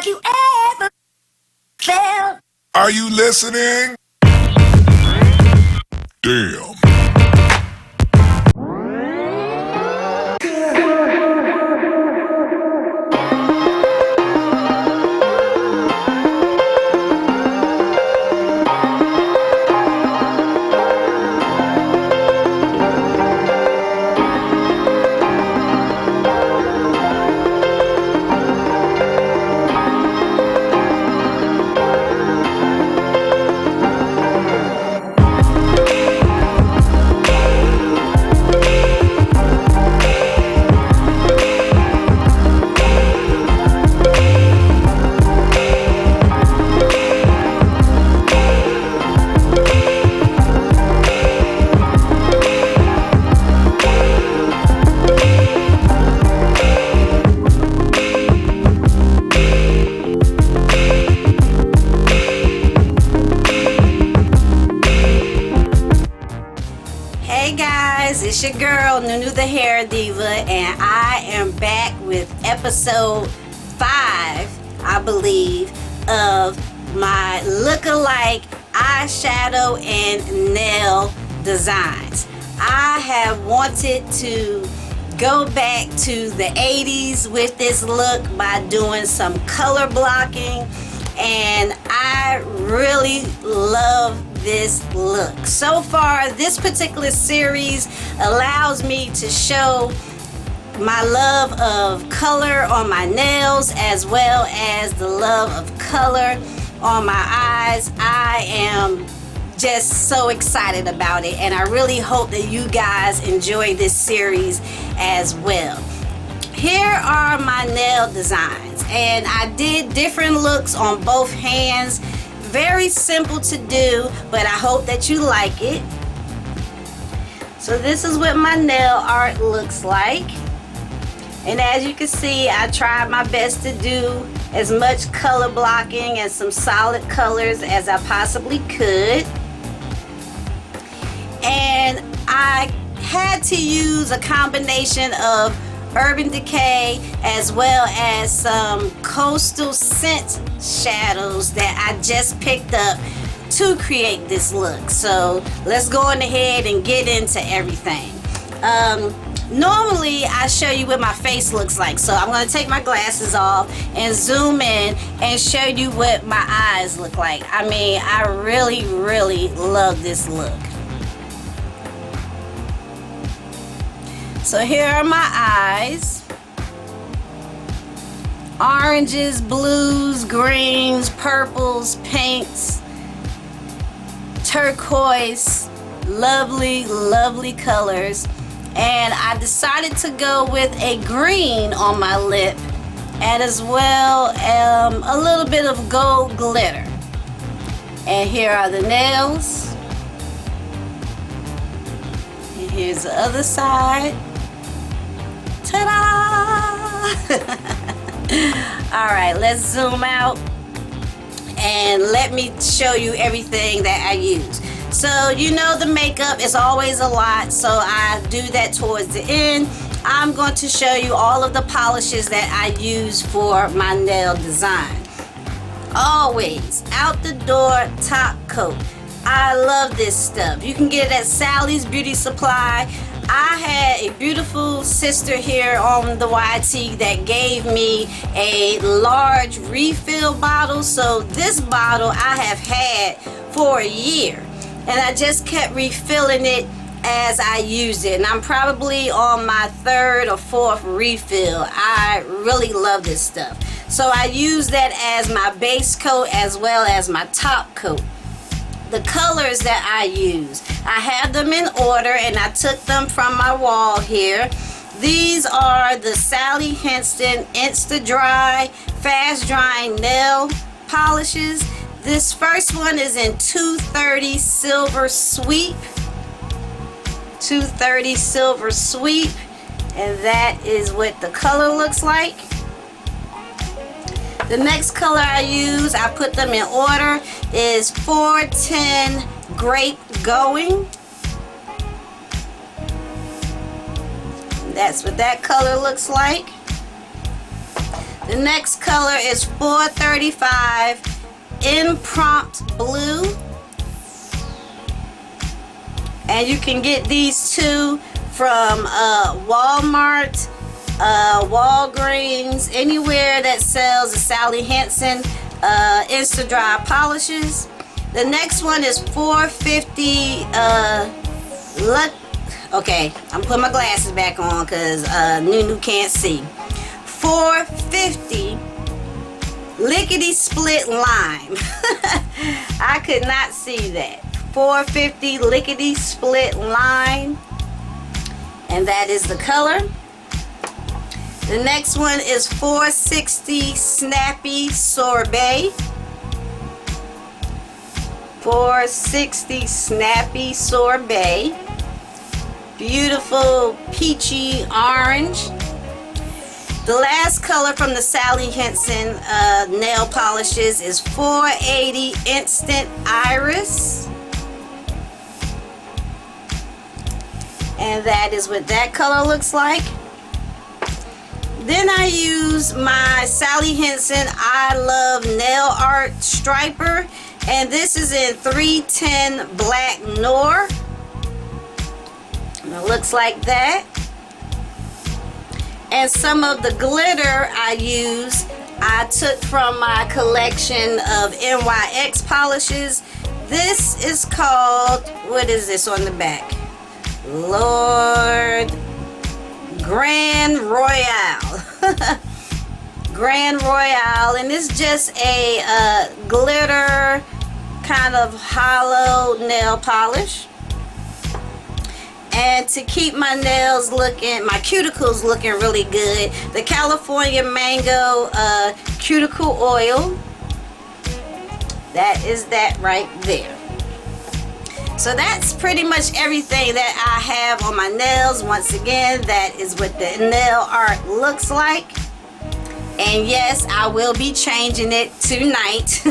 Have you ever felt? Are you listening? Damn. It's your girl NueNew the Hair Diva, and I am back with episode 5, I believe, of my look-alike eyeshadow and nail designs. I have wanted to go back to the 80s with this look by doing some color blocking, and I really love this look. So far, this particular series allows me to show my love of color on my nails as well as the love of color on my eyes. I am just so excited about it, and I really hope that you guys enjoy this series as well. Here are my nail designs, and I did different looks on both hands. Very simple to do, but I hope that you like it. So this is what my nail art looks like, and as you can see, I tried my best to do as much color blocking and some solid colors as I possibly could. And I had to use a combination of Urban Decay as well as some coastal scent shadows that I just picked up to create this look. So let's go on ahead and get into everything. Normally I show you what my face looks like, so I'm going to take my glasses off and zoom in and show you what my eyes look like. I mean, I really love this look. So here are my eyes. Oranges, blues, greens, purples, pinks, turquoise, lovely colors. And I decided to go with a green on my lip, and as well a little bit of gold glitter. And here are the nails. And here's the other side. Ta-da! Alright, let's zoom out and let me show you everything that I use. So you know the makeup is always a lot, so I do that towards the end. I'm going to show you all of the polishes that I use for my nail design. Always out the door top coat. I love this stuff. You can get it at Sally's Beauty Supply. I had a beautiful sister here on the YT that gave me a large refill bottle. So this bottle I have had for a year, and I just kept refilling it as I used it, and I'm probably on my 3rd or 4th refill. I really love this stuff. So I use that as my base coat as well as my top coat. The colors that I use, I have them in order, and I took them from my wall here. These are the Sally Hansen Insta Dry Fast Drying Nail Polishes. This first one is in 230 Silver Sweep. 230 Silver Sweep, and that is what the color looks like. The next color I use, I put them in order, is 410 Grape Going. That's what that color looks like. The The next color is 435 Impromptu Blue. And you can get these two from Walmart, Walgreens, anywhere that sells the Sally Hansen Insta Dry polishes. The next one is 450 okay, I'm putting my glasses back on because NueNew can't see. 450 Lickety-Split Lime. I could not see that. 450 Lickety-Split Lime, and that is the color. The next one is 460 Snappy Sorbet. 460 Snappy Sorbet. Beautiful peachy orange. The last color from the Sally Hansen nail polishes is 480 Instant Iris. And that is what that color looks like. Then I use my Sally Hansen I Love Nail Art Striper. And this is in 310 Black Noir. And it looks like that. And some of the glitter I use, I took from my collection of NYX polishes. This is called, what is this on the back? Lord, Grand Royale. Grand Royale, and it's just a glitter kind of hollow nail polish. And to keep my nails looking, my cuticles looking really good, the California Mango Cuticle Oil. That is that right there. So that's pretty much everything that I have on my nails. Once again, that is what the nail art looks like. And yes, I will be changing it tonight.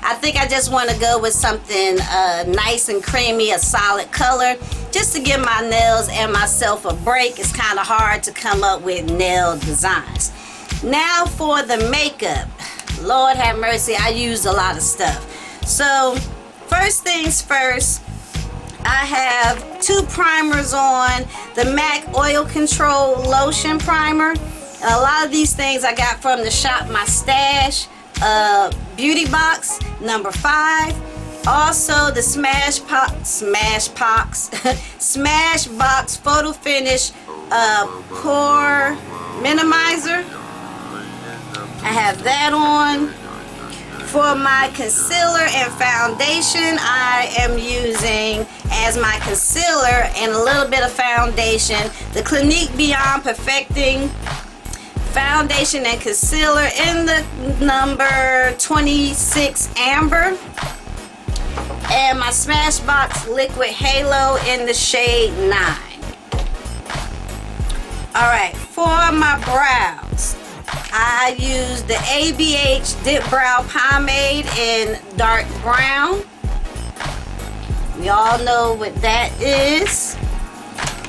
I think I just want to go with something nice and creamy, a solid color, just to give my nails and myself a break. It's kind of hard to come up with nail designs. Now for the makeup. Lord have mercy, I used a lot of stuff. So first things first, I have two primers on. The MAC Oil Control Lotion Primer. A lot of these things I got from the Shop My Stash beauty box number 5. Also the Smashbox Photo Finish Pore Minimizer. I have that on. For my concealer and foundation, I am using as my concealer and a little bit of foundation the Clinique Beyond Perfecting Foundation and Concealer in the number 26 Amber. And my Smashbox Liquid Halo in the shade 9. Alright, for my brows, I use the ABH Dip Brow Pomade in dark brown. We all know what that is.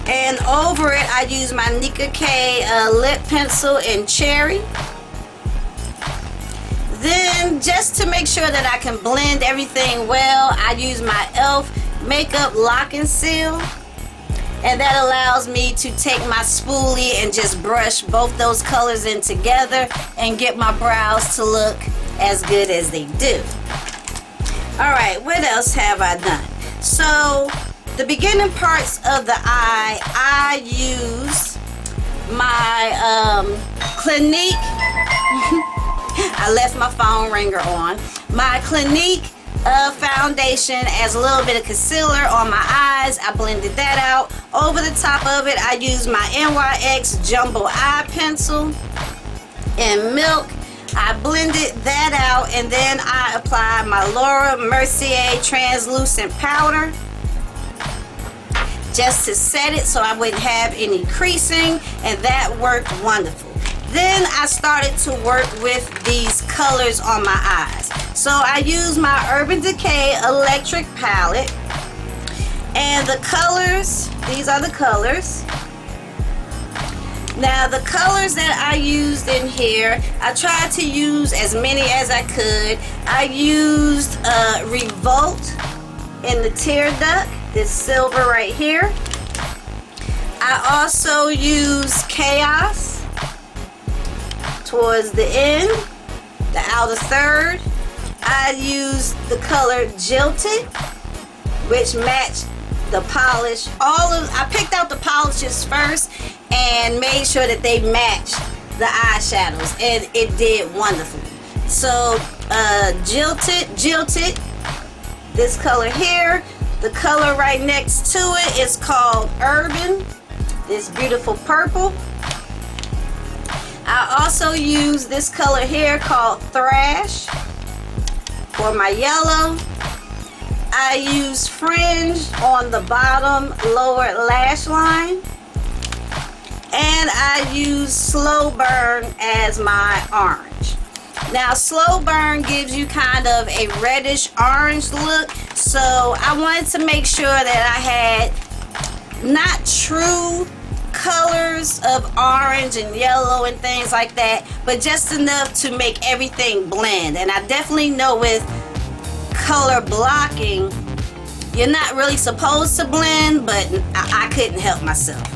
And over it, I use my Nika K lip pencil in cherry. Then, just to make sure that I can blend everything well, I use my e.l.f. Makeup Lock and Seal. And that allows me to take my spoolie and just brush both those colors in together and get my brows to look as good as they do. Alright, what else have I done? So, the beginning parts of the eye, I use my Clinique, I left my phone ringer on, my Clinique foundation as a little bit of concealer on my eyes. I blended that out. Over the top of it, I use my NYX Jumbo Eye Pencil in Milk. I blended that out, and then I applied my Laura Mercier Translucent Powder just to set it so I wouldn't have any creasing, and that worked wonderful. Then I started to work with these colors on my eyes. So I used my Urban Decay Electric Palette, and the colors, these are the colors. Now the colors that I used in here, I tried to use as many as I could. I used Revolt in the Tear Duct, this silver right here. I also used Chaos towards the end, the outer third. I used the color Jilted, which matched the polish. I picked out the polishes first and made sure that they matched the eyeshadows, and it did wonderfully. So Jilted, this color here. The color right next to it is called Urban, this beautiful purple. I also use this color here called Thrash for my yellow. I use Fringe on the bottom lower lash line. And I use Slow Burn as my orange. Now Slow Burn gives you kind of a reddish orange look, so I wanted to make sure that I had not true colors of orange and yellow and things like that, but just enough to make everything blend. And I definitely know with color blocking, you're not really supposed to blend, but I couldn't help myself.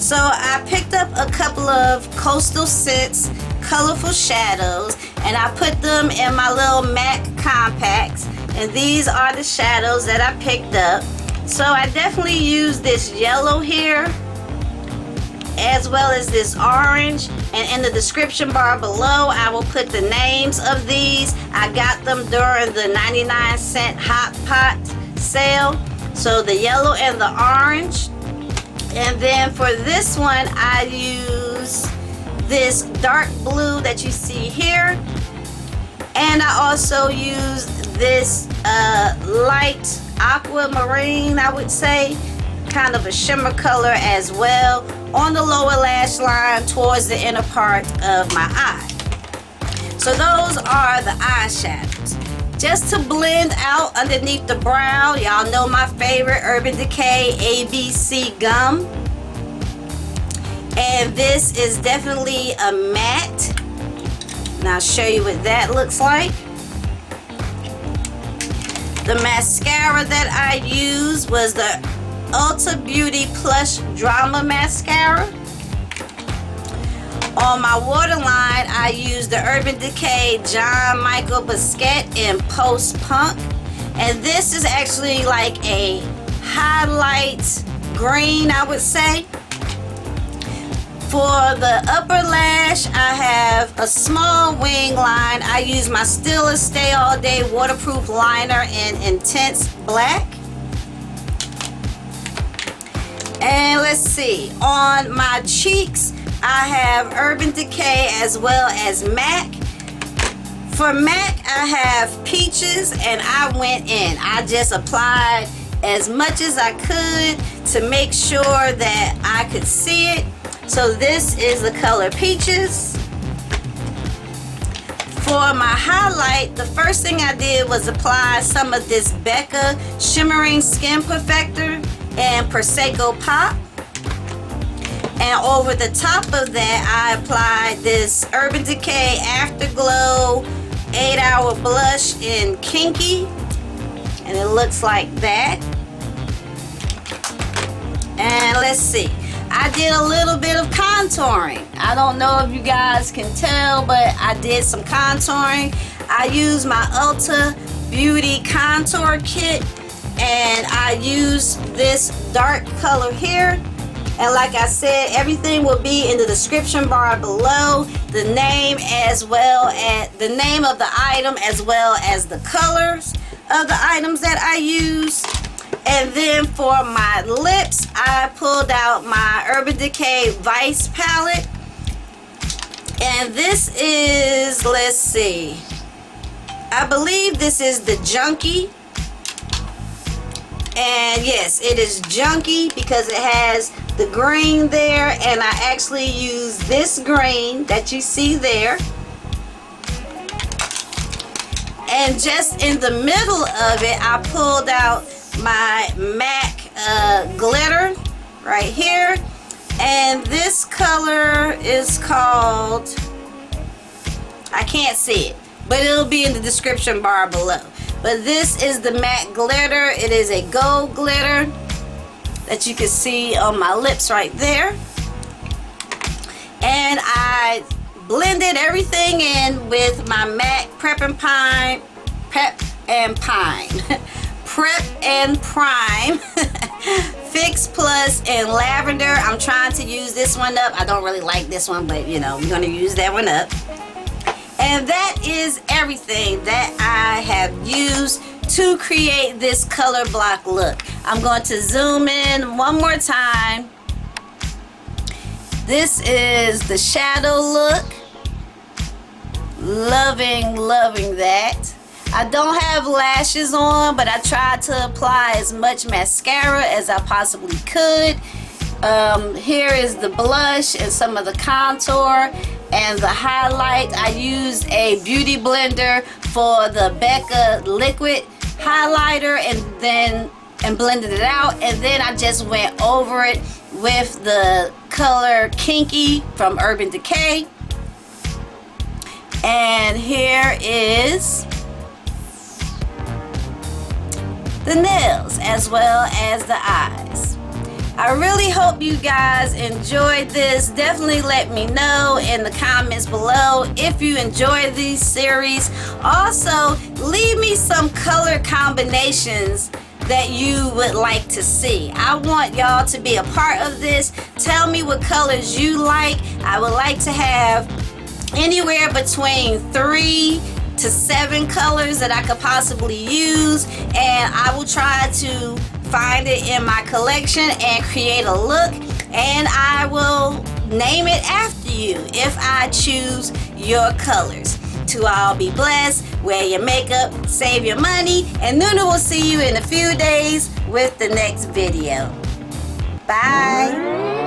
So I picked up a couple of Coastal Scents colorful shadows, and I put them in my little MAC compacts, and these are the shadows that I picked up. So I definitely used this yellow here as well as this orange, and in the description bar below I will put the names of these. I got them during the 99-cent Hot Pot sale. So the yellow and the orange. And then for this one I use this dark blue that you see here, and I also use this light aquamarine, I would say, kind of a shimmer color as well, on the lower lash line towards the inner part of my eye. So those are the eyeshadows. Just to blend out underneath the brow, y'all know my favorite Urban Decay ABC gum. And this is definitely a matte. And I'll show you what that looks like. The mascara that I used was the Ulta Beauty Plush Drama Mascara. On my waterline, I used the Urban Decay John Michael Biscuit in Post Punk. And this is actually like a highlight green, I would say. For the upper lash, I have a small wing line. I use my Stila Stay All Day waterproof liner in Intense Black. And let's see, on my cheeks, I have Urban Decay as well as MAC. For MAC, I have Peaches, and I went in. I just applied as much as I could to make sure that I could see it. So this is the color Peaches. For my highlight, the first thing I did was apply some of this Becca Shimmering Skin Perfector and Prosecco Pop. And over the top of that, I applied this Urban Decay Afterglow 8-Hour Blush in Kinky. And it looks like that. And let's see. I did a little bit of contouring. I don't know if you guys can tell, but I did some contouring. I used my Ulta Beauty Contour Kit, and I used this dark color here. And like I said, everything will be in the description bar below. The name as well as the name of the item, as well as the colors of the items that I use. And then for my lips, I pulled out my Urban Decay Vice palette. And this is, let's see, I believe this is the Junkie. And yes, it is Junkie because it has the green there, and I actually use this green that you see there. And just in the middle of it, I pulled out my MAC glitter right here. And this color is called, I can't see it, but it'll be in the description bar below. But this is the matte glitter. It is a gold glitter that you can see on my lips right there. And I blended everything in with my MAC Prep and Prime Fix Plus in lavender. I'm trying to use this one up. I don't really like this one, but you know, we're gonna use that one up. And that is everything that I have used to create this color block look. I'm going to zoom in one more time. This is the shadow look. Loving that. I don't have lashes on, but I tried to apply as much mascara as I possibly could. Here is the blush and some of the contour and the highlight. I used a beauty blender for the Becca liquid highlighter and blended it out, and then I just went over it with the color Kinky from Urban Decay. And here is the nails as well as the eyes. I really hope you guys enjoyed this. Definitely let me know in the comments below if you enjoy these series. Also, leave me some color combinations that you would like to see. I want y'all to be a part of this. Tell me what colors you like. I would like to have anywhere between 3 to 7 colors that I could possibly use, and I will try to find it in my collection and create a look, and I will name it after you if I choose your colors. To all be blessed, wear your makeup, save your money, and NueNew will see you in a few days with the next video. Bye.